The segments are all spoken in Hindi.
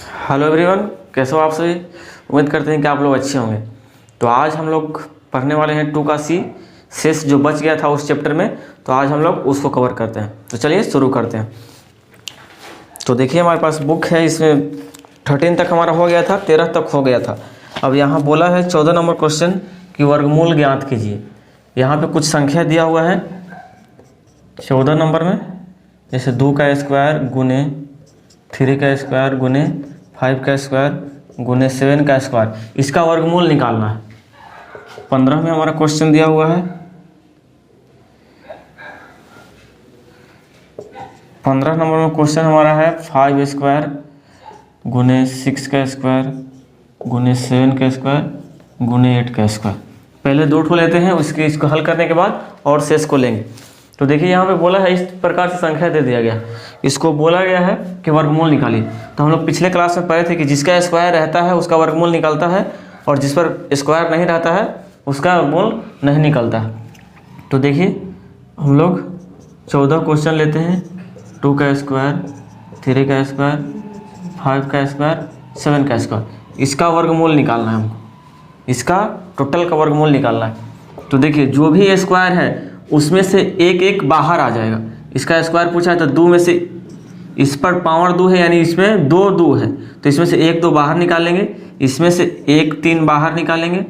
हेलो एवरीवन, कैसे हो आप सभी। उम्मीद करते हैं कि आप लोग अच्छे होंगे। तो आज हम लोग पढ़ने वाले हैं 2 का सी शेष जो बच गया था उस चैप्टर में। तो आज हम लोग उसको कवर करते हैं। तो चलिए शुरू करते हैं। तो देखिए हमारे पास बुक है, इसमें 13 तक हमारा हो गया था, 13 तक हो गया था। अब यहाँ बोला है 14 नंबर क्वेश्चन कि वर्गमूल ज्ञात कीजिए। यहाँ पे कुछ संख्या दिया हुआ है 14 नंबर में, जैसे 2 का स्क्वायर गुने 3 का स्क्वायर गुने 5 का स्क्वायर गुने 7 का स्क्वायर, इसका वर्गमूल निकालना है। 15 में हमारा क्वेश्चन दिया हुआ है। 15 नंबर में क्वेश्चन हमारा है 5 स्क्वायर गुने 6 का स्क्वायर गुने 7 का स्क्वायर गुने 8 का स्क्वायर। पहले 2 ठो लेते हैं, इसको हल करने के बाद और शेष को लेंगे। तो देखिए यहाँ पे बोला है इस प्रकार से संख्या दे दिया गया, इसको बोला गया है कि वर्गमूल निकालिए। तो हम लोग पिछले क्लास में पढ़े थे कि जिसका स्क्वायर रहता है उसका वर्गमूल निकलता है, और जिस पर स्क्वायर नहीं रहता है उसका वर्गमूल नहीं निकलता है। तो देखिए हम लोग 14 क्वेश्चन लेते हैं। 2 का स्क्वायर, 3 का स्क्वायर, 5 का स्क्वायर, 7 का स्क्वायर, इसका वर्गमूल निकालना है हमको, इसका टोटल का वर्गमूल निकालना है। तो देखिए जो भी स्क्वायर है उसमें से एक एक बाहर आ जाएगा। इसका स्क्वायर पूछा है तो 2 में से इस पर पावर 2 है, यानी इसमें 2 है, तो इसमें से 1 2 बाहर निकालेंगे, इसमें से 1 3 बाहर निकालेंगे,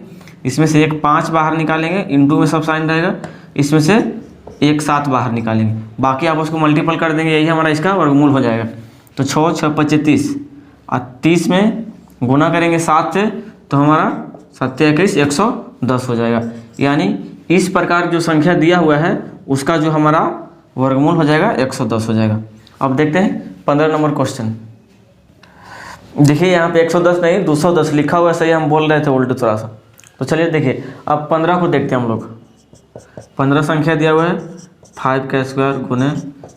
इसमें से 1 5 बाहर निकालेंगे, इनटू में सब साइन रहेगा, इसमें से 1 7 बाहर निकालेंगे। बाकी आप उसको मल्टीपल कर देंगे, यही हमारा इसका वर्गमूल हो जाएगा। तो 6 6 25 30 और 30 में गुना करेंगे 7 से, तो हमारा 7 21 110 हो जाएगा। यानी इस प्रकार जो संख्या दिया हुआ है उसका जो हमारा वर्गमूल हो जाएगा 110 हो जाएगा। अब देखते हैं 15 नंबर क्वेश्चन। देखिए यहाँ पे 110 नहीं 210 लिखा हुआ है, सही हम बोल रहे थे उल्टे थोड़ा सा। तो चलिए देखिए अब 15 को देखते हैं हम लोग। 15 संख्या दिया हुआ है 5 का स्क्वायर गुने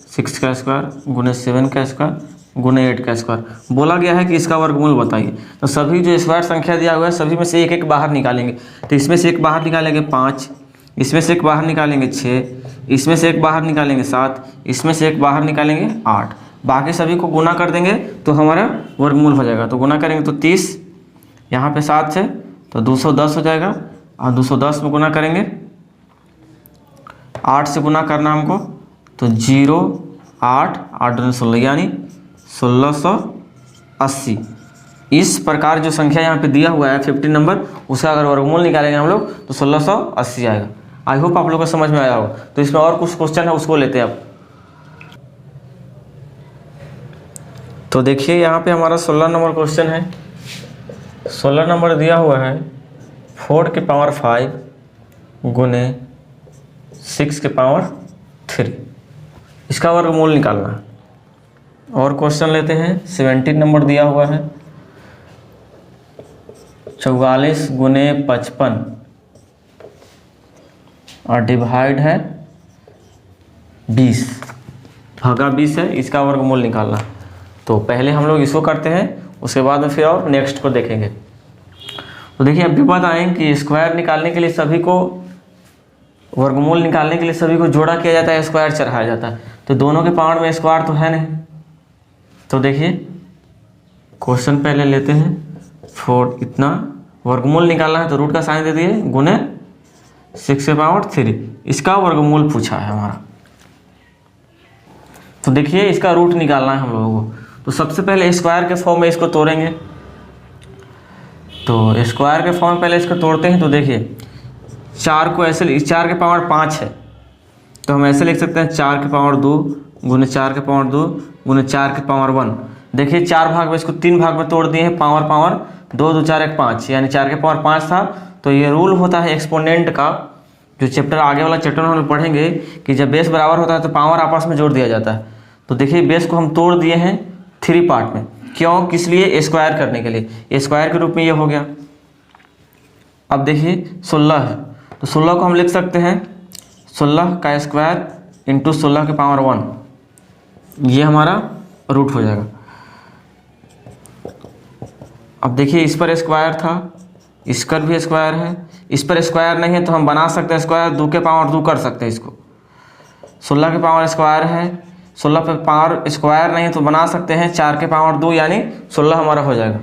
6 का स्क्वायर गुने 7 का स्क्वायर गुने 8 का स्क्वायर। बोला गया है कि इसका वर्गमूल बताइए। तो सभी जो स्क्वायर संख्या दिया हुआ है सभी में से एक एक बाहर निकालेंगे। तो इसमें से एक बाहर निकालेंगे 5, इसमें से एक बाहर निकालेंगे 6, इसमें से एक बाहर निकालेंगे 7, इसमें से एक बाहर निकालेंगे 8। बाकी सभी को गुना कर देंगे तो हमारा वर्गमूल हो जाएगा। तो गुना करेंगे तो 30, यहाँ पे 7 से तो 210 हो जाएगा, और 210 में गुना करेंगे 8 से गुना करना हमको, तो 0 8 8 2 16 यानी 1680। इस प्रकार जो संख्या यहाँ पे दिया हुआ है 15 नंबर, उसका अगर वर्गमूल निकालेंगे हम लोग तो 1680 आएगा। आई होप आप लोगों को समझ में आया होगा। तो इसमें और कुछ क्वेश्चन है उसको लेते हैं अब। तो देखिए यहाँ पे हमारा 16 नंबर क्वेश्चन है। 16 नंबर दिया हुआ है 4 के पावर 5 गुने 6 के पावर 3, इसका वर्गमूल निकालना है। और क्वेश्चन लेते हैं 17 नंबर दिया हुआ है 44 गुने 55 और डिवाइड है 20, भागा 20 है, इसका वर्गमूल निकालना। तो पहले हम लोग इसको करते हैं, उसके बाद में फिर और नेक्स्ट को देखेंगे। तो देखिए अभी बात आएँ कि स्क्वायर निकालने के लिए सभी को, वर्गमूल निकालने के लिए सभी को जोड़ा किया जाता है, स्क्वायर चढ़ाया जाता है। तो दोनों के पावर में स्क्वायर तो है नहीं। तो देखिए क्वेश्चन पहले लेते हैं 4, इतना वर्गमूल निकालना है तो रूट का साइन दे दिए, गुने 6 के पावर 3, इसका वर्गमूल पूछा है हमारा। तो देखिए इसका रूट निकालना है हम लोगों को। तो सबसे पहले स्क्वायर के फॉर्म में इसको तोड़ेंगे। तो स्क्वायर के फॉर्म में पहले इसको तोड़ते हैं। तो देखिए 4 को ऐसे, 4 के पावर 5 है तो हम ऐसे लिख सकते हैं 4 के पावर 2 गुने 4 के पावर 2 गुने 4 के पावर 1। देखिए 4 भाग में इसको 3 भाग में तोड़ दिए हैं, पावर पावर 2 2 4 1 5, यानी 4 के पावर 5 था। तो ये रूल होता है एक्सपोनेंट का, जो चैप्टर आगे वाला चैप्टर में हम पढ़ेंगे कि जब बेस बराबर होता है तो पावर आपस में जोड़ दिया जाता है। तो देखिए बेस को हम तोड़ दिए हैं 3 पार्ट में, क्यों, किस लिए, स्क्वायर करने के लिए। स्क्वायर के रूप में ये हो गया। अब देखिए 16 है तो 16 को हम लिख सकते हैं 16 का स्क्वायर इंटू 16 के पावर 1, ये हमारा रूट हो जाएगा। अब देखिए इस पर स्क्वायर था, इस पर भी स्क्वायर है, इस पर स्क्वायर नहीं है तो हम बना सकते हैं स्क्वायर, 2 के पावर 2 कर सकते हैं इसको। 16 के पावर स्क्वायर है, 16 पे पावर स्क्वायर नहीं तो बना सकते हैं 4 के पावर 2 यानी 16 हमारा हो जाएगा।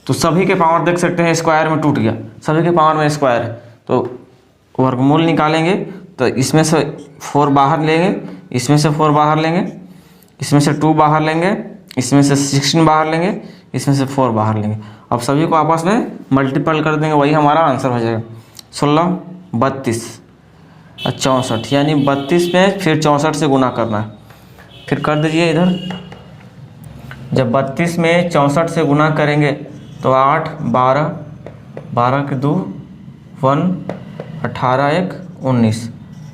तो सभी के पावर देख सकते हैं स्क्वायर में टूट गया, सभी के पावर में स्क्वायर है, तो वर्गमूल निकालेंगे तो इसमें से 4 बाहर लेंगे, इसमें से 4 बाहर लेंगे, इसमें से 2 बाहर लेंगे, इसमें से 16 बाहर लेंगे, इसमें से 4 बाहर लेंगे। अब सभी को आपस में मल्टीपल कर देंगे, वही हमारा आंसर हो जाएगा। 16 32 और 64 यानी 32 में फिर 64 से गुना करना है। फिर कर दीजिए इधर, जब 32 में 64 से गुना करेंगे तो 8 12 12 के 2 1 18 1 19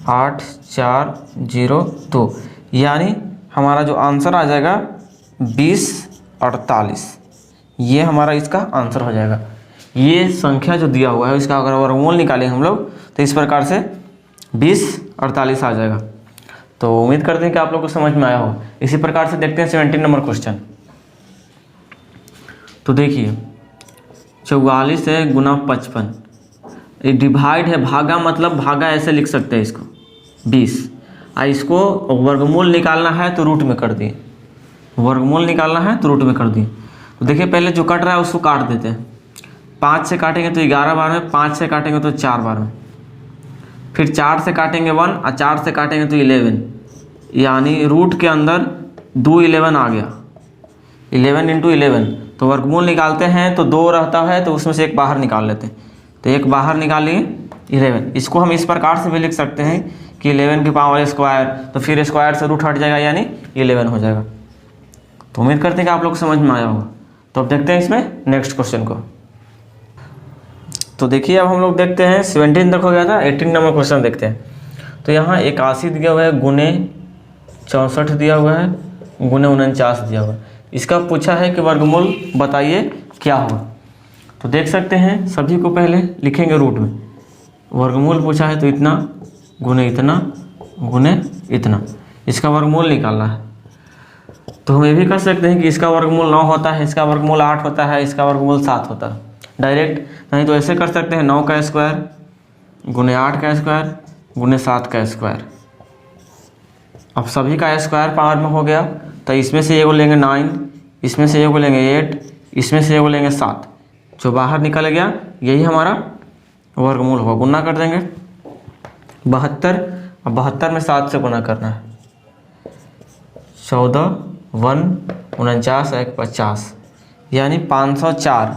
8 4 0 2 यानी हमारा जो आंसर आ जाएगा 20 48, ये हमारा इसका आंसर हो जाएगा। ये संख्या जो दिया हुआ है इसका अगर वर्गमूल निकालें हम लोग तो इस प्रकार से 20 48 आ जाएगा। तो उम्मीद करते हैं कि आप लोग को समझ में आया हो। इसी प्रकार से देखते हैं 17 नंबर क्वेश्चन। तो देखिए 44 है गुना 55, ये डिवाइड है, भागा मतलब भागा ऐसे लिख सकते हैं इसको 20, इसको वर्गमूल निकालना है तो रूट में कर दिए, वर्गमूल निकालना है तो रूट में कर दिए। तो देखिए पहले जो कट रहा है उसको काट देते हैं, 5 से काटेंगे तो 11 बार में, 5 से काटेंगे तो 4 बार में, फिर 4 से काटेंगे 1 और 4 से काटेंगे तो 11, यानी रूट के अंदर 2 11 आ गया, 11 इंटू 11। तो वर्गमूल निकालते हैं तो 2 रहता है तो उसमें से एक बाहर निकाल लेते हैं, तो एक बाहर निकालिए 11। इसको हम इस प्रकार से भी लिख सकते हैं कि 11 की पावर स्क्वायर, तो फिर स्क्वायर से रूट हट जाएगा यानी 11 हो जाएगा। तो उम्मीद करते हैं कि आप लोग को समझ में आया होगा। तो अब देखते हैं इसमें नेक्स्ट क्वेश्चन को। तो देखिए अब हम लोग देखते हैं 17 तक हो गया था, 18 नंबर क्वेश्चन देखते हैं। तो यहाँ 81 दिया हुआ है गुने 64 दिया हुआ है गुने 49 दिया हुआ है। इसका पूछा है कि वर्गमूल बताइए क्या होगा। तो देख सकते हैं सभी को पहले लिखेंगे रूट में, वर्गमूल पूछा है तो इतना गुने इतना गुने इतना, इसका वर्गमूल निकालना है। तो हम ये भी कर सकते हैं कि इसका वर्गमूल 9 होता है, इसका वर्गमूल 8 होता है, इसका वर्गमूल 7 होता है डायरेक्ट, नहीं तो ऐसे कर सकते हैं 9 का स्क्वायर गुने 8 का स्क्वायर गुने 7 का स्क्वायर। अब सभी का स्क्वायर पावर में हो गया तो इसमें से एगो लेंगे 9, इसमें से एगो लेंगे 8, इसमें से एगो लेंगे 7, जो बाहर निकल गया यही हमारा वर्गमूल होगा। गुना कर देंगे 72, अब 72 में 7 से गुना करना है, 14 1 49 1 50 यानी 504,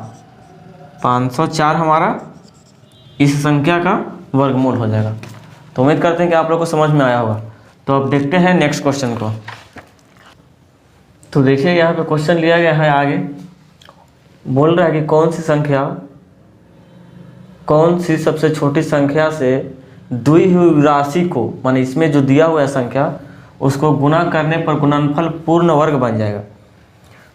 504 हमारा इस संख्या का वर्गमूल हो जाएगा। तो उम्मीद करते हैं कि आप लोग को समझ में आया होगा। तो अब देखते हैं नेक्स्ट क्वेश्चन को। तो देखिए यहाँ पे क्वेश्चन लिया गया है, आगे बोल रहा है कि कौन सी सबसे छोटी संख्या से दी हुई राशि को, माने इसमें जो दिया हुआ है संख्या उसको गुना करने पर गुणनफल पूर्ण वर्ग बन जाएगा।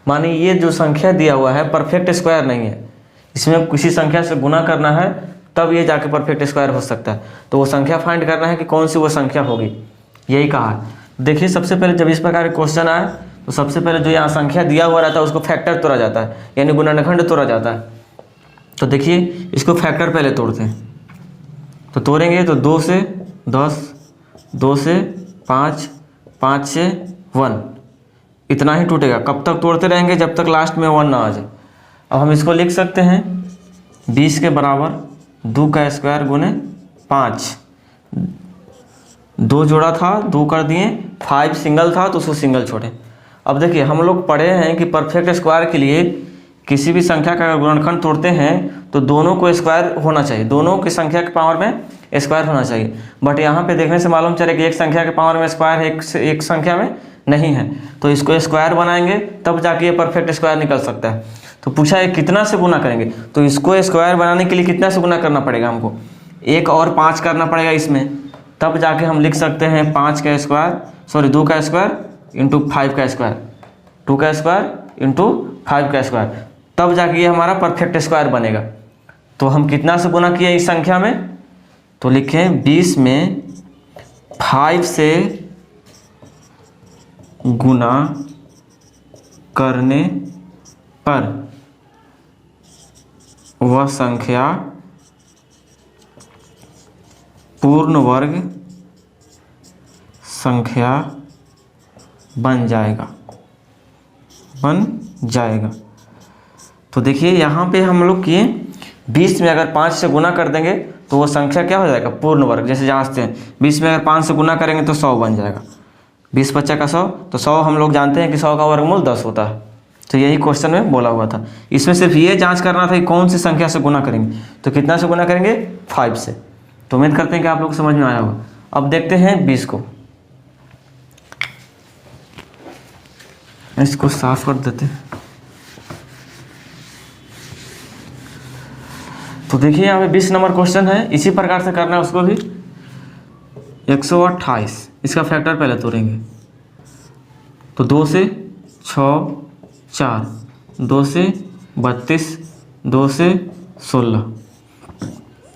माने ये जो संख्या दिया हुआ है परफेक्ट स्क्वायर नहीं है, इसमें किसी संख्या से गुना करना है तब ये जाके परफेक्ट स्क्वायर हो सकता है। तो वो संख्या फाइंड करना है कि कौन सी वो संख्या होगी, यही कहा है। देखिए सबसे पहले जब इस प्रकार के क्वेश्चन आए तो सबसे पहले जो यहाँ संख्या दिया हुआ रहता है उसको फैक्टर तोड़ा जाता है, यानी गुणनखंड तोड़ा जाता है। तो देखिए इसको फैक्टर पहले तोड़ते हैं, तो तोड़ेंगे तो 2 से 10, 2 से 5, 5 से 1, इतना ही टूटेगा। कब तक तोड़ते रहेंगे जब तक लास्ट में 1 ना आ जाए। अब हम इसको लिख सकते हैं 20 के बराबर 2 का स्क्वायर गुने 5, 2 जोड़ा था 2 कर दिए, 5 सिंगल था तो उसको सिंगल छोड़े। अब देखिए हम लोग पढ़े हैं कि परफेक्ट स्क्वायर के लिए किसी भी संख्या का अगर गुणनखंड तोड़ते हैं तो दोनों को स्क्वायर होना चाहिए, दोनों की संख्या के पावर में स्क्वायर होना चाहिए। बट यहाँ पे देखने से मालूम चले कि एक संख्या के पावर में स्क्वायर है, एक संख्या में नहीं है। तो इसको स्क्वायर बनाएंगे तब जाके ये परफेक्ट स्क्वायर निकल सकता है। तो पूछा है कितना से गुना करेंगे, तो इसको स्क्वायर बनाने के लिए कितना से गुना करना पड़ेगा हमको, 1 और 5 करना पड़ेगा इसमें, तब जाके हम लिख सकते हैं 5 का स्क्वायर, सॉरी 2 का स्क्वायर इंटू 5 का स्क्वायर, 2 का स्क्वायर इंटू 5 का स्क्वायर, तब जाके ये हमारा परफेक्ट स्क्वायर बनेगा। तो हम कितना से गुना किए इस संख्या में, तो लिखें 20 में 5 से गुना करने पर वह संख्या पूर्ण वर्ग संख्या बन जाएगा। तो देखिए यहाँ पे हम लोग किए 20 में अगर 5 से गुना कर देंगे तो वो संख्या क्या हो जाएगा, पूर्ण वर्ग। जैसे जांचते हैं 20 में अगर 5 से गुना करेंगे तो 100 बन जाएगा। 20 बच्चा का 100, तो 100 हम लोग जानते हैं कि 100 का वर्गमूल 10 होता है। तो यही क्वेश्चन में बोला हुआ था। इसमें सिर्फ ये जांच करना था कि कौन सी संख्या से गुना करेंगे। तो कितना से गुना करेंगे, 5 से। तो उम्मीद करते हैं कि आप लोग को समझ में आया होगा। अब देखते हैं 20 को, इसको साफ कर देते हैं। तो देखिए यहाँ पे 20 नंबर क्वेश्चन है, इसी प्रकार से करना है उसको भी। 128 इसका फैक्टर पहले तोड़ेंगे। तो 2 से 6 4, 2 से 32, 2 से 16,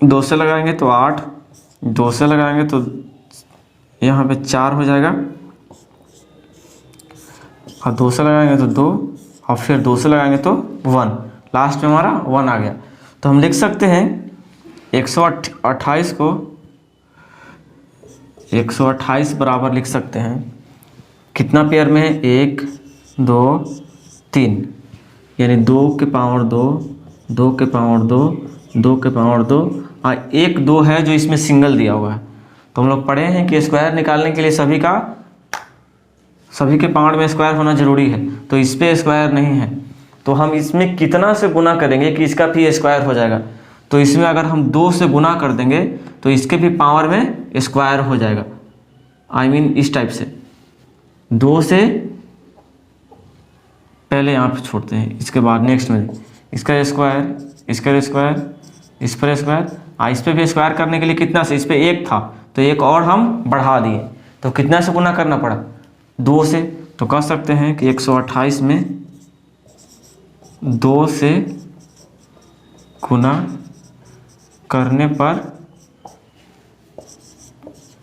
2 से लगाएंगे तो 8, 2 से लगाएंगे तो यहाँ पे 4 हो जाएगा, और 2 से लगाएंगे तो 2, और फिर 2 से लगाएंगे तो 1। लास्ट में हमारा 1 आ गया। तो हम लिख सकते हैं 128 को 128 बराबर लिख सकते हैं, कितना पेयर में है, 1 2 3, यानी 2 के पावर 2, 2 के पावर 2, 2 के पावर 2, और 1 2 है जो इसमें सिंगल दिया हुआ है। तो हम लोग पढ़े हैं कि स्क्वायर निकालने के लिए सभी के पावर में स्क्वायर होना जरूरी है। तो इस पे स्क्वायर नहीं है, तो हम इसमें कितना से गुना करेंगे कि इसका भी स्क्वायर हो जाएगा। तो इसमें अगर हम 2 से गुना कर देंगे तो इसके भी पावर में स्क्वायर हो जाएगा। I mean इस टाइप से 2 से पहले यहाँ पे छोड़ते हैं, इसके बाद नेक्स्ट में इसका स्क्वायर, इसका स्क्वायर, इस पर स्क्वायर, इस पर भी स्क्वायर करने के लिए कितना से, इस पर 1 था तो 1 और हम बढ़ा दिए। तो कितना से गुना करना पड़ा, 2 से। तो कह सकते हैं कि 128 में 2 से गुना करने पर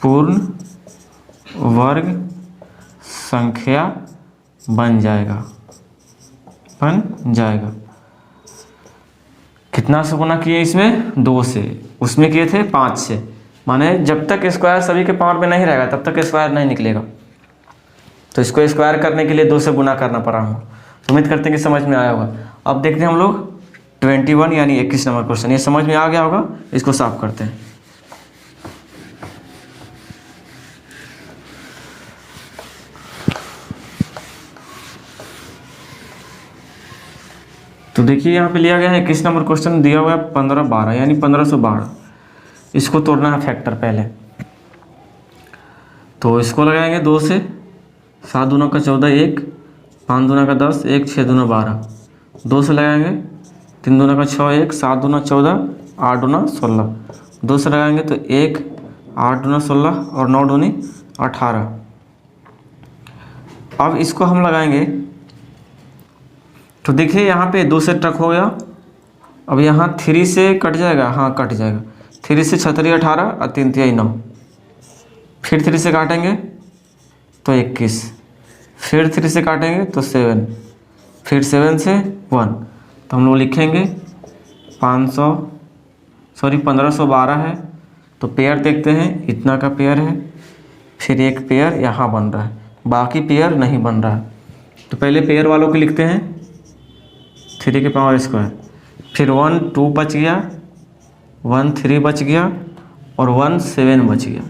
पूर्ण वर्ग संख्या बन जाएगा। कितना से गुना किए इसमें, 2 से। उसमें किए थे 5 से। माने जब तक स्क्वायर सभी के पावर में नहीं रहेगा तब तक स्क्वायर नहीं निकलेगा। तो इसको स्क्वायर करने के लिए 2 से गुना करना पड़ा हमको। तो उम्मीद करते हैं कि समझ में आया होगा। अब देखते हैं हम लोग 21 यानी 21 नंबर क्वेश्चन। ये समझ में आ गया होगा, इसको साफ करते हैं। तो देखिए यहाँ पे लिया गया है 21 नंबर क्वेश्चन, दिया हुआ है 15 12 यानी 1512। इसको तोड़ना है फैक्टर पहले। तो इसको लगाएंगे 2 से, 7 दूना का 14, 1 5 दूना का 10, 1 6 दूना 12। 2 से लगाएंगे 3 दूना का 6, 1 7 दूना 14, 8 दूना 16। 2 से लगाएंगे तो 1 8 दूना 16 और 9 दूनी 18। अब इसको हम लगाएंगे तो देखिए यहाँ पे 2 से टक हो गया। अब यहाँ 3 से कट जाएगा, हाँ कट जाएगा। 3 से 6 3 18 और 3 3 9। फिर 3 से काटेंगे तो 21, फिर 3 से काटेंगे तो 7, फिर 7 से 1। तो हम लोग लिखेंगे 1512 है। तो पेयर देखते हैं, इतना का पेयर है, फिर एक पेयर यहाँ बन रहा है, बाकी पेयर नहीं बन रहा है। तो पहले पेयर वालों को लिखते हैं 3 के पावर स्क्वायर, फिर 1 2 बच गया, 1 3 बच गया और 1 7 बच गया।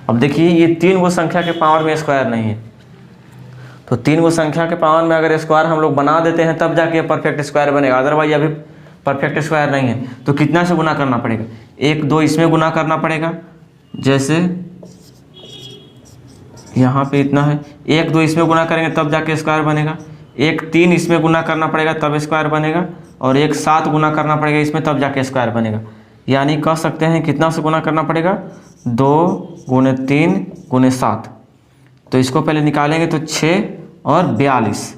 अब देखिए ये 3 वो संख्या के पावर में स्क्वायर नहीं है। तो 3 वो संख्या के पावर में अगर स्क्वायर हम लोग बना देते हैं तब जाके परफेक्ट स्क्वायर बनेगा, अदरवाइज अभी परफेक्ट स्क्वायर नहीं है। तो कितना से गुना करना पड़ेगा, 1 2 इसमें गुना करना पड़ेगा, जैसे यहाँ पे इतना है, 1 2 इसमें गुना करेंगे तब जाके स्क्वायर बनेगा। 1 3 इसमें गुना करना पड़ेगा तब स्क्वायर बनेगा, और 1 7 गुना करना पड़ेगा इसमें तब जाके स्क्वायर बनेगा। यानी कह सकते हैं कितना से गुना करना पड़ेगा, 2 गुने 3 गुने 7। तो इसको पहले निकालेंगे तो 6 और 42।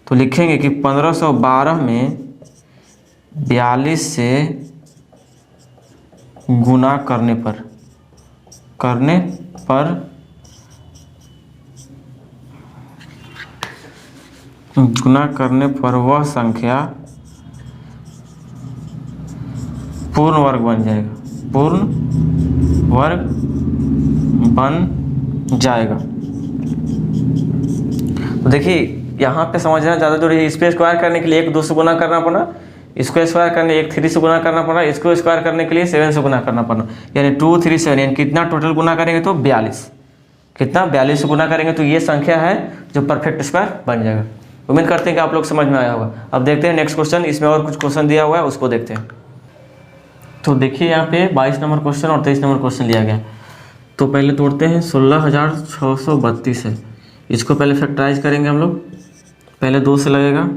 तो लिखेंगे कि 1512 में 42 से गुना करने पर वह संख्या पूर्ण वर्ग बन जाएगा, पूर्ण वर्ग बन जाएगा। तो देखिए यहाँ पे समझना ज़्यादा जरूरी है। इसको स्क्वायर करने के लिए 1 2 से गुना करना पड़ा, इसको स्क्वायर करने 1 3 से गुना करना पड़ा, इसको स्क्वायर करने के लिए 7 से गुना करना पड़ा, यानी 2 3 7, यानी कितना टोटल गुना करेंगे तो 42। कितना 42 से गुना करेंगे तो ये संख्या है जो परफेक्ट स्क्वायर बन जाएगा। उम्मीद करते हैं कि आप लोग समझ में आया होगा। अब देखते हैं नेक्स्ट क्वेश्चन, इसमें और कुछ क्वेश्चन दिया हुआ है उसको देखते हैं। तो देखिए यहाँ पे 22 नंबर क्वेश्चन और 23 नंबर क्वेश्चन लिया गया। तो पहले तोड़ते हैं 16,632 है, इसको पहले फैक्टराइज करेंगे हम लोग। पहले 2 से लगेगा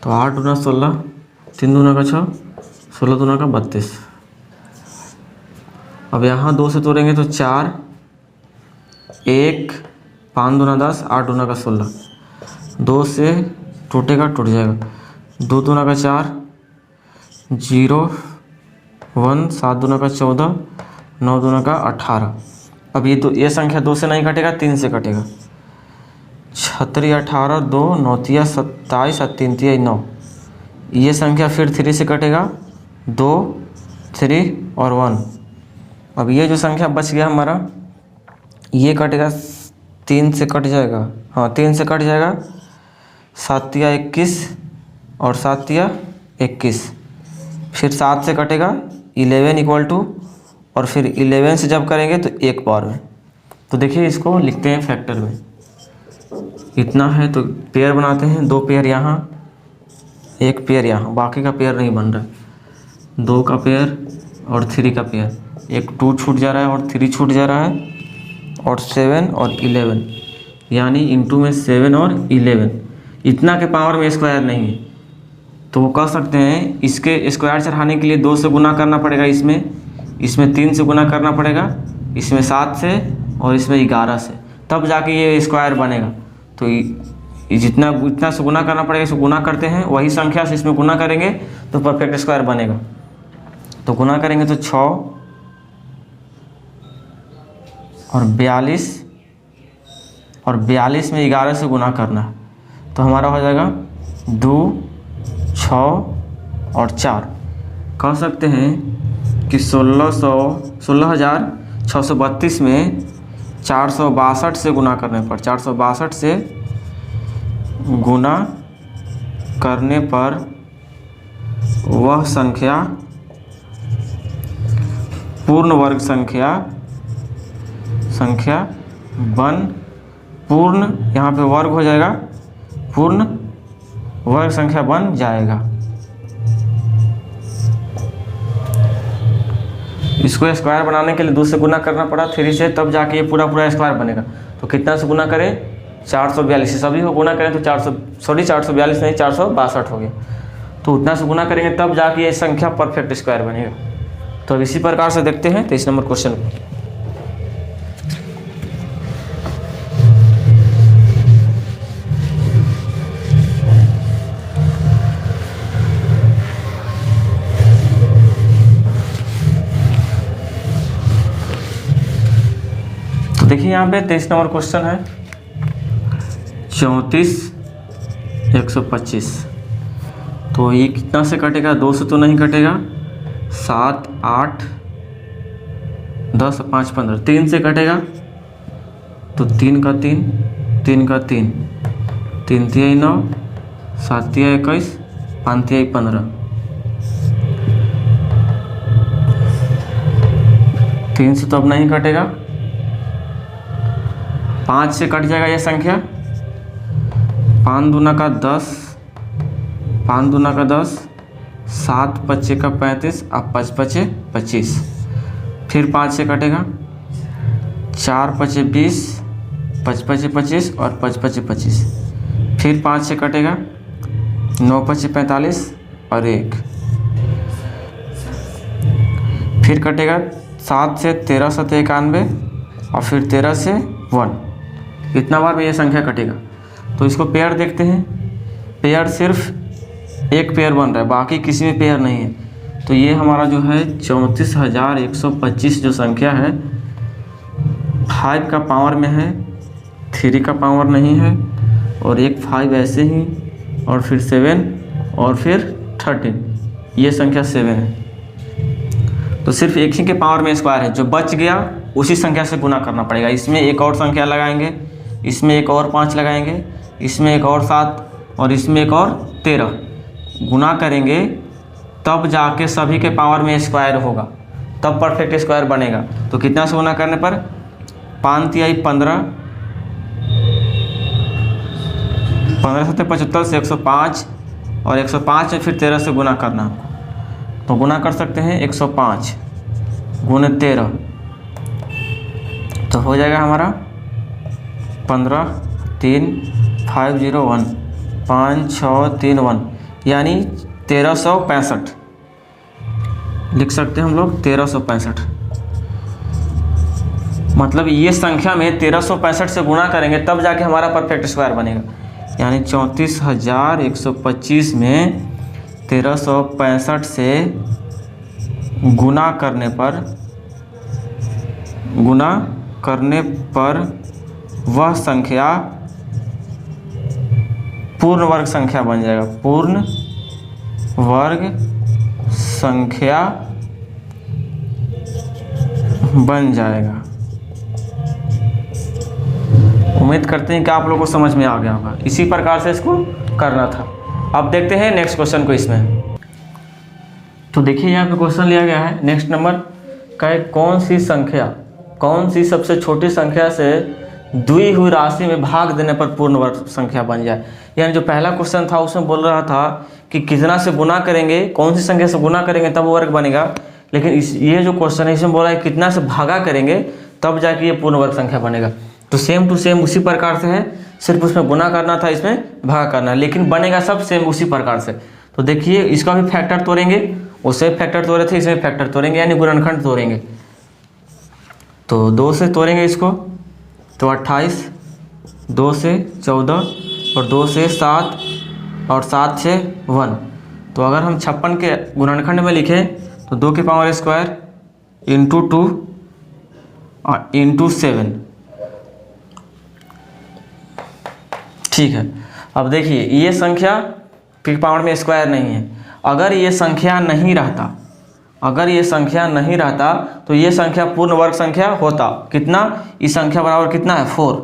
तो 8 दूना 16, 3 दूना का 6, 16 दूना का 32। अब यहाँ 2 से तोड़ेंगे तो 4, 1, 5 दूना 10, 8 दूना का 16, 2 से टूटेगा टूट जाएगा, 2 दूना का 4, 0 1, 7 दूना का 14, 9 दूना का 18। अब ये संख्या 2 से नहीं कटेगा, 3 से कटेगा। 36 18, 2 9 27, 3 9। ये संख्या फिर 3 से कटेगा, 2 3 और 1। अब ये जो संख्या बच गया हमारा, ये कटेगा 3 से कट जाएगा, हाँ 3 से कट जाएगा। 7 या 21 और 7 या 21, फिर 7 से कटेगा 11 इक्वल टू, और फिर 11 से जब करेंगे तो 1 पावर में। तो देखिए इसको लिखते हैं फैक्टर में। इतना है तो पेयर बनाते हैं, 2 पेयर यहाँ, 1 पेयर यहाँ, बाकी का पेयर नहीं बन रहा है। 2 का पेयर और 3 का पेयर, एक 2 छूट जा रहा है और 3 छूट जा रहा है, और 7 और 11, यानी इंटू में 7 और 11। इतना के पावर में स्क्वायर नहीं है, तो वो कह सकते हैं इसके स्क्वायर चढ़ाने के लिए 2 से गुना करना पड़ेगा, इसमें 3 से गुना करना पड़ेगा, इसमें 7 से और इसमें 11 से, तब जाके ये स्क्वायर बनेगा। तो जितना से गुना करना पड़ेगा, इसको गुना करते हैं, वही संख्या से इसमें गुना करेंगे तो परफेक्ट स्क्वायर बनेगा। तो गुना करेंगे तो 6 और 42, और 42 में 11 से गुना करना है, तो हमारा हो जाएगा 2 6 और 4। कह सकते हैं कि 16,632 में 462 से गुना करने पर, 462 से गुना करने पर वह संख्या पूर्ण वर्ग संख्या पूर्ण, यहाँ पे वर्ग हो जाएगा, पूर्ण वर्ग संख्या बन जाएगा। इसको स्क्वायर बनाने के लिए 2 से गुना करना पड़ा, 3 से, तब जाके ये पूरा स्क्वायर बनेगा। तो कितना से गुना करें, 442 सभी को गुना करें तो 442 नहीं 462 हो गया। तो उतना से गुना करेंगे तब जाके ये संख्या परफेक्ट स्क्वायर बनेगा। तो अब इसी प्रकार से देखते हैं 23 नंबर क्वेश्चन को। तो देखिए यहाँ पे 23 नंबर क्वेश्चन है 34 125। तो ये कितना से कटेगा, 2 से तो नहीं कटेगा, 7 8 10 5 15, 3 से कटेगा तो 3 का 3, 3 का 3, 3 3 9, 7 21, 5 15, 3 से तो अब नहीं कटेगा, 5 से कट जाएगा ये संख्या, 5 दूना का 10, 5 दूना का 10, 7 5 का 35, अब 5 5 25, फिर 5 से कटेगा, 4 5 20, 5 5 25 और 5 5 25, फिर 5 से कटेगा, 9 5 45 और 1, फिर कटेगा 7 से 13 7 91 और फिर 13 से 1। इतना बार में ये संख्या कटेगा। तो इसको पेयर देखते हैं, पेयर सिर्फ एक पेयर बन रहा है, बाकी किसी में पेयर नहीं है। तो ये हमारा जो है 34,125 जो संख्या है 5 का पावर में है, 3 का पावर नहीं है, और एक 5 ऐसे ही, और फिर 7 और फिर 13, ये संख्या 7 है। तो सिर्फ एक ही के पावर में स्क्वायर है, जो बच गया उसी संख्या से गुना करना पड़ेगा। इसमें एक और संख्या लगाएंगे इसमें एक और 5 लगाएंगे, इसमें एक और 7 और इसमें एक और 13 गुना करेंगे तब जाके सभी के पावर में स्क्वायर होगा, तब परफेक्ट स्क्वायर बनेगा। तो कितना से गुना करने पर 5 तिहाई 15, 15 सत्ते 75 से 105 और 105 में फिर 13 से गुना करना, तो गुना कर सकते हैं 105 गुने 13, तो हो जाएगा हमारा 15 3 501 5631 यानी 1365 लिख सकते हैं हम लोग 1365। मतलब ये संख्या में 1365 से गुणा करेंगे तब जाके हमारा परफेक्ट स्क्वायर बनेगा, यानी 34,125 में 1365 से गुना करने पर वह संख्या पूर्ण वर्ग संख्या बन जाएगा, पूर्ण वर्ग संख्या बन जाएगा। उम्मीद करते हैं कि आप लोगों को समझ में आ गया होगा। इसी प्रकार से इसको करना था। अब देखते हैं नेक्स्ट क्वेश्चन को इसमें। तो देखिए यहाँ पे क्वेश्चन लिया गया है नेक्स्ट नंबर का, कौन सी सबसे छोटी संख्या से दी हुई राशि में भाग देने पर पूर्ण वर्ग संख्या बन जाए। यानी जो पहला क्वेश्चन था उसमें बोल रहा था कि कितना से गुना करेंगे, कौन सी संख्या से गुना करेंगे तब वर्ग बनेगा, लेकिन ये जो क्वेश्चन है इसमें बोला है कितना से भागा करेंगे तब जाके ये पूर्ण वर्ग संख्या बनेगा। तो सेम टू सेम उसी प्रकार से है, सिर्फ उसमें गुना करना था, इसमें भागा करना है, लेकिन बनेगा सब सेम उसी प्रकार से। तो देखिए इसका भी फैक्टर तोड़ेंगे, उससे फैक्टर तोड़े थे, इसमें फैक्टर तोड़ेंगे यानी गुणनखंड तोड़ेंगे। तो 2 से तोड़ेंगे इसको तो 28, 2 से 14 और 2 से 7 और 7 से 1। तो अगर हम 56 के गुणनखंड में लिखें तो 2 के पावर स्क्वायर इंटू 2 और इंटू 7। ठीक है, अब देखिए ये संख्या के पावर में स्क्वायर नहीं है। अगर ये संख्या नहीं रहता, तो ये संख्या पूर्ण वर्ग संख्या होता। कितना? इस संख्या बराबर कितना है 4,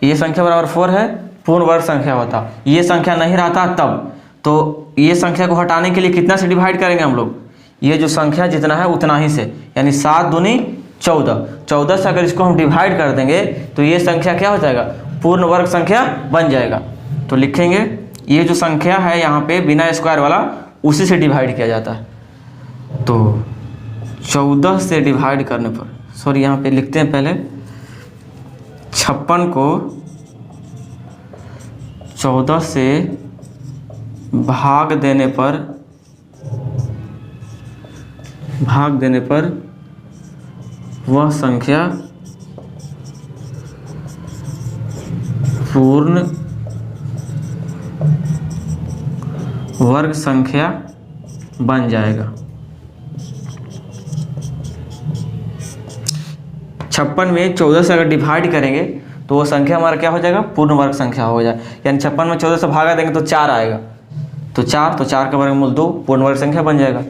ये संख्या बराबर 4 है, पूर्ण वर्ग संख्या होता। ये संख्या नहीं रहता तब, तो ये संख्या को हटाने के लिए कितना से डिवाइड करेंगे हम लोग, ये जो संख्या जितना है उतना ही से, यानी 7 दूनी 14, 14 से अगर इसको हम डिवाइड कर देंगे तो ये संख्या क्या हो जाएगा, पूर्ण वर्ग संख्या बन जाएगा। तो लिखेंगे ये जो संख्या है यहाँ पे बिना स्क्वायर वाला उसी से डिवाइड किया जाता है। तो 14 से डिवाइड करने पर, सॉरी यहाँ पे लिखते हैं पहले 56 को 14 से भाग देने पर वह संख्या पूर्ण वर्ग संख्या बन जाएगा। 56 में 14 से अगर डिवाइड करेंगे तो वो संख्या हमारा क्या हो जाएगा, पूर्ण वर्ग संख्या हो जाए। यानी 56 में 14 से भागा देंगे तो 4 आएगा, तो 4 का वर्गमूल 2 पूर्ण वर्ग संख्या बन जाएगा।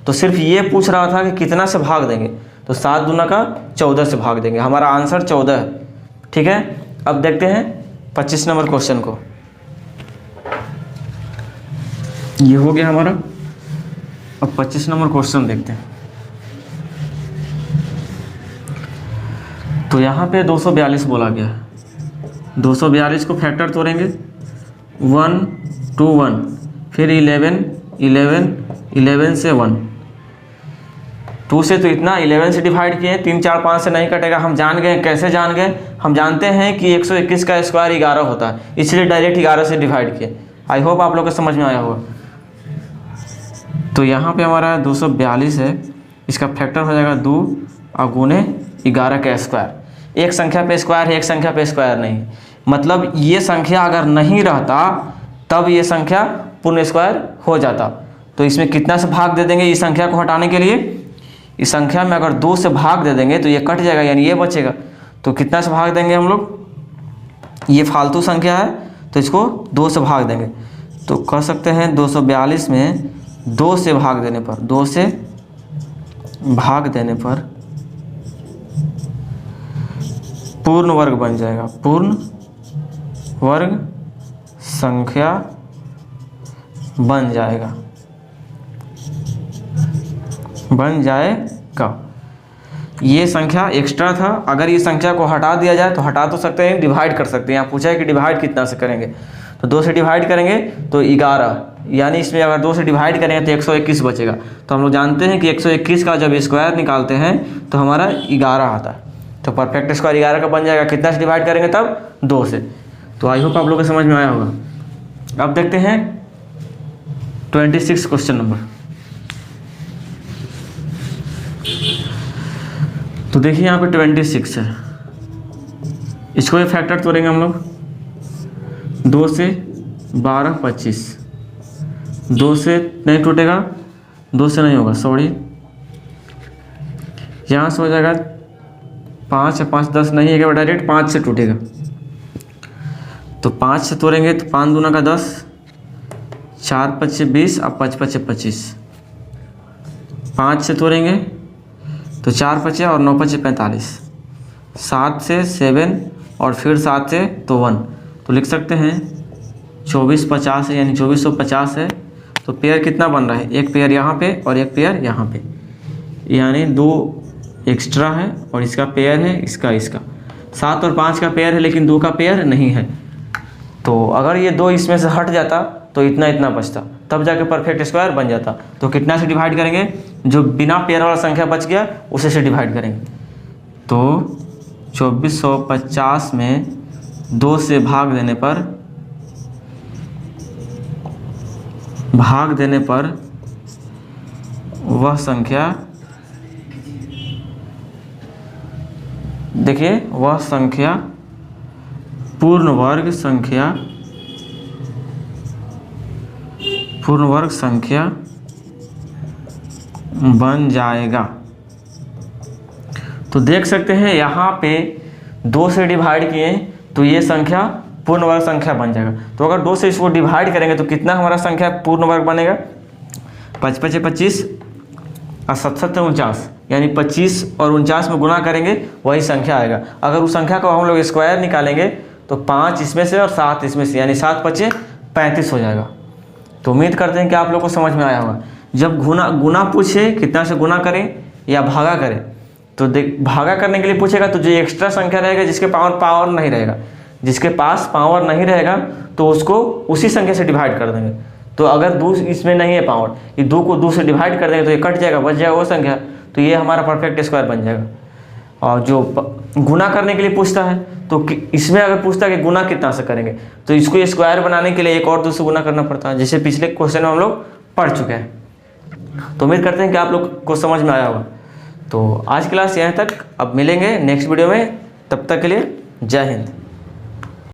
तो सिर्फ ये पूछ रहा था कि कितना से भाग देंगे, तो 7 दूना का 14 से भाग देंगे। हमारा आंसर 14 है। ठीक है, अब देखते हैं 25 नंबर क्वेश्चन को। ये हो गया हमारा। अब 25 नंबर क्वेश्चन देखते हैं। तो यहाँ पे 242 बोला गया है। 242 को फैक्टर तोड़ेंगे 1 2 1, फिर 11 से 1, 2 से तो इतना 11 से डिवाइड किए, 3 4 5 से नहीं कटेगा। हम जान गए, कैसे जान गए, हम जानते हैं कि 121 का स्क्वायर 11 होता है, इसलिए डायरेक्ट 11 से डिवाइड किए। आई होप आप लोग को समझ में आया होगा। तो यहाँ पे हमारा 242 है, इसका फैक्टर हो जाएगा 2 और गुने 11 का स्क्वायर। एक संख्या पे स्क्वायर है, एक संख्या पे स्क्वायर नहीं। मतलब ये संख्या अगर नहीं रहता तब ये संख्या पूर्ण स्क्वायर हो जाता। तो इसमें कितना से भाग दे देंगे, इस संख्या को हटाने के लिए इस संख्या में अगर 2 से भाग दे देंगे तो ये कट जाएगा, यानी ये बचेगा। तो कितना से भाग देंगे हम लोग, ये फालतू संख्या है तो इसको 2 से भाग देंगे। तो कह सकते हैं 242 में 2 से भाग देने पर, 2 से भाग देने पर पूर्ण वर्ग बन जाएगा, पूर्ण वर्ग संख्या बन जाएगा, बन जाएगा। ये संख्या एक्स्ट्रा था, अगर ये संख्या को हटा दिया जाए तो हटा तो सकते हैं, डिवाइड कर सकते हैं। यहाँ पूछा है कि डिवाइड कितना से करेंगे, तो 2 से डिवाइड करेंगे तो 11, यानी इसमें अगर 2 से डिवाइड करेंगे तो 121 बचेगा। तो हम लोग जानते हैं कि 121 का जब स्क्वायर निकालते हैं तो हमारा 11 आता है। तो परफेक्ट स्क्वायर 11 का बन जाएगा, कितना से डिवाइड करेंगे तब 2 से। तो आई होप आप लोगों को समझ में आया होगा। अब देखते हैं 26 क्वेश्चन नंबर। तो देखिए यहाँ पे 26 है, इसको ये फैक्टर तोड़ेंगे हम लोग। 2 से 12 25, 2 से नहीं टूटेगा, 2 से नहीं होगा, सॉरी, यहाँ से हो जाएगा 5 है, 5 10 नहीं है, डायरेक्ट 5 से टूटेगा। तो 5 से तोड़ेंगे तो 5 दूना का 10, 4 5 20 और 5 5 25। 5 से तोड़ेंगे तो 4 5 और 9 5 45, 7 से 7 और फिर 7 से तो 1, तो लिख सकते हैं 2450 है, यानी 2450 है। तो पेयर कितना बन रहा है, एक पेयर यहाँ पे और एक पेयर यहाँ पे, यानी 2 एक्स्ट्रा है और इसका पेयर है, इसका 7 और 5 का पेयर है, लेकिन 2 का पेयर नहीं है। तो अगर ये 2 इसमें से हट जाता तो इतना बचता, तब जाके परफेक्ट स्क्वायर बन जाता। तो कितना से डिवाइड करेंगे, जो बिना पेयर वाला संख्या बच गया उसे से डिवाइड करेंगे। तो 2450 में 2 से भाग देने पर वह संख्या, देखिए वह संख्या पूर्ण वर्ग संख्या बन जाएगा। तो देख सकते हैं यहाँ पे 2 से डिवाइड किए तो ये संख्या पूर्ण वर्ग संख्या बन जाएगा। तो अगर 2 से इसको डिवाइड करेंगे तो कितना हमारा संख्या पूर्ण वर्ग बनेगा, 5 5 25 और 7 7 49, यानी 25 और 49 में गुना करेंगे वही संख्या आएगा। अगर उस संख्या को हम लोग स्क्वायर निकालेंगे तो 5 इसमें से और 7 इसमें से, यानी 7 5 35 हो जाएगा। तो उम्मीद करते हैं कि आप लोग को समझ में आया होगा। जब गुना पूछे कितना से गुना करें या भागा करें, तो भागा करने के लिए पूछेगा तो जो एक्स्ट्रा संख्या रहेगा जिसके पावर नहीं रहेगा, जिसके पास पावर नहीं रहेगा तो उसको उसी संख्या से डिवाइड कर देंगे। तो अगर 2 इसमें नहीं है पावर, ये 2 को 2 से डिवाइड कर देंगे तो ये कट जाएगा, बच जाएगा वो संख्या, तो ये हमारा परफेक्ट स्क्वायर बन जाएगा। और जो गुना करने के लिए पूछता है तो इसमें अगर पूछता है कि गुना कितना से करेंगे, तो इसको स्क्वायर बनाने के लिए एक और 2 से गुना करना पड़ता है, जैसे पिछले क्वेश्चन में हम लोग पढ़ चुके हैं। तो उम्मीद करते हैं कि आप लोग को समझ में आया होगा। तो आज क्लास यहाँ तक, अब मिलेंगे नेक्स्ट वीडियो में, तब तक के लिए जय हिंद।